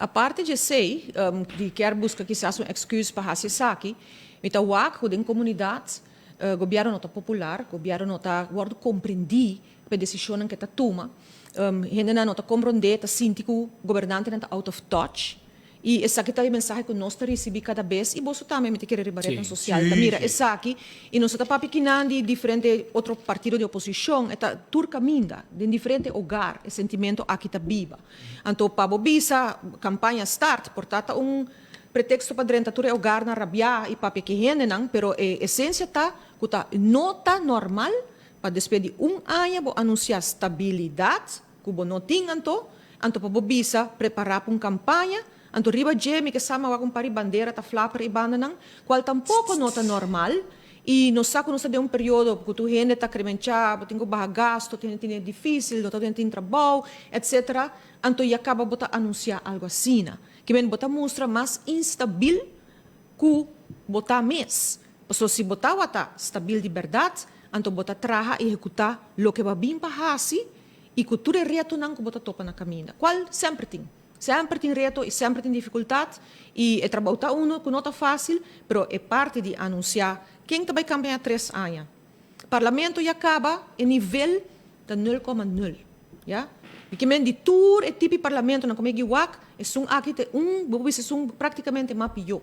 A parte de sei, de quer buscar quizás uma excusa para fazer isso aqui, então o que tem comunidade, governo não está popular, governo não está guardo compreender a decisão que está toma, gente não está compreender, está sentindo que o governante não está out of touch. E essa aqui é a mensagem que nós recebemos cada vez, e você também me quer reparar na social. Mira, essa aqui, e nós estamos pequenando de diferente outro partido de oposição, está tur caminha, de diferente lugar, o sentimento aqui está viva. Então, para a campanha start, portanto, pretexto para dentro do lugar na rabia e para pequena, não, pero a essência está que está nota normal para despedir ano, anunciar estabilidade, que não tem então para a preparar para uma campanha. Anto riba Jamie que sama wa kumpari bandeira ta flapper e banda nang qual tampouco nota normal e no saco não de um período porque tu gente tá cremencha, tenho barra gasto, tem difícil, não tem trabalho, etc. Anto e acaba bota anunciar algo assim, que men bota mostra mais instabil que bota mês. Porque se botar wata stabil de verdade, anto bota traha e executar lo que va bem para hasi e que tu reto nang que bota topa na caminha. Qual sempre tem. Sempre tem reto e sempre tem dificuldade e é trabalho que não está fácil, mas é parte de anunciar quem vai campanhar 3 anos. O parlamento já acaba em nível de 0,0. Ja? E que de todo o tipo de parlamento na comega WAC é praticamente mais pior.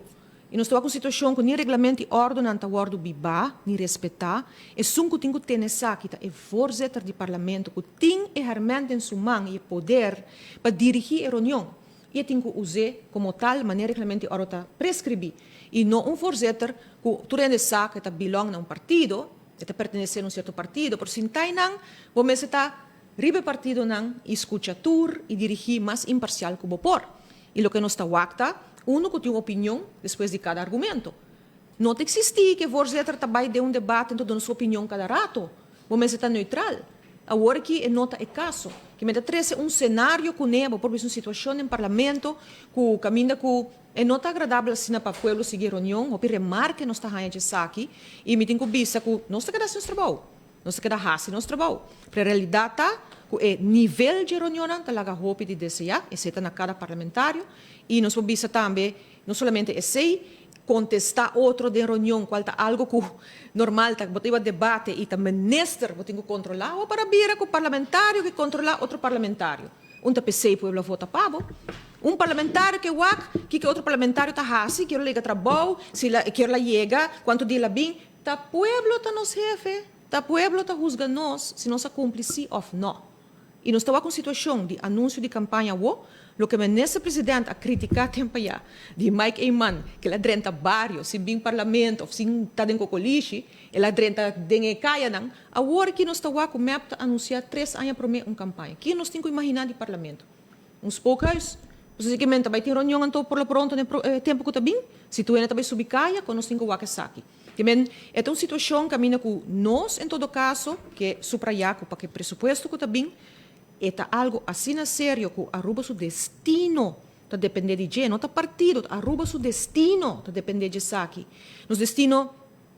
E nós estamos com situação que nem regulamento e ordem não está guardo biba, nem respeitar. É que tem que ter nessa que é voorzitter do parlamento que tem realmente em sua mão e poder para dirigir a reunião. E tem que usar como tal maneira regulamento e ordem está prescrever. E não voorzitter que tu nessa que está belong a um partido, que está pertencendo a um certo partido, por se não, você está ribe partido não escuta tur e dirigir mais imparcial que o por. E o que nós está wacta que tem uma opinião depois de cada argumento. Não existe que o voorzitter também dê debate então sua opinião cada rato. Você está neutral. Agora que nota é caso. Que me traz cenário que neva, por exemplo, uma situação em parlamento que caminha que é nota agradável assim para o povo seguir a reunião, ou remarque nós está ganhando aqui e me tem que visa que nós está querendo nosso trabalho. Nós está querendo fazer nosso trabalho. Para a realidade está que o nível de reunião está lá roupa de desejar, exceto na cada parlamentário. E nós vamos também, não somente esse, contestar outro de reunião, qual está algo que normal, está botando debate e também ministro, tem que controlar, ou para vir com o parlamentário que controla outro parlamentário. Tá pensei, o povo vota pavo. Parlamentário que outro parlamentário está fazendo, que ele liga trabalho, se ele chega, quanto dia bem, tá povo está nos jefe, tá povo está juzga nós, se nós cumpre sim ou não. E nós estamos com situação de anúncio de campanha, o que o ministro presidente a criticar tempo já, de Mike Eyman, que ele drenta barrio, se bem parlamento, se está dentro do coliche, ele drenta dentro caia não, agora que nós estamos com a anunciar 3 anos para uma campanha. Que nós temos que imaginar de parlamento? Uns poucos, basicamente, vai ter reunião então por pronto no tempo que está bem, se tu ainda também subir caia, quando nós temos que saque. É uma situação que caminha com nós, em todo caso, que suprayaco para que o pressuposto que está bem, é algo assim sério que arruba seu destino está depender de gente, não está partido, arruba seu destino está depender de saque. Nos destino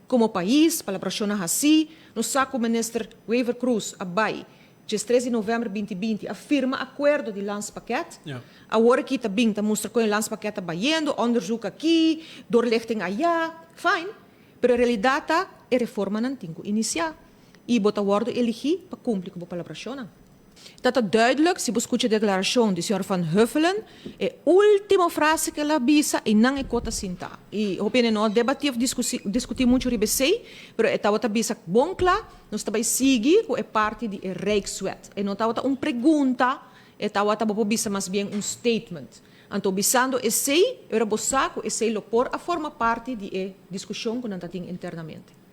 como país, para a nação assim, nos saco o ministro Wever Cruz, abai, dia 13 de novembro de 2020, afirma acordo de lanspakket. Agora que está bem, está mostrando que o lanspakket está baiando, onderzoek aqui, doorlichting allá, fine. Mas a realidade é a reforma não tem que iniciar. E botar o ordem elegir para cumprir com a palavra. Dat is duidelijk, se você escuta a declaração do Sr. Van Huffelen, é a última frase que ela avisa e não é cota cinta. E eu penso não debater, discutir muito sobre isso, mas é outra avisa bom claro, nós também seguir que é parte de Rijkswet. E não está uma pergunta, é outra avisa mais bem statement. Então, bisando esse, era bosaco, esse lo por a forma parte de discussão que nós temos internamente.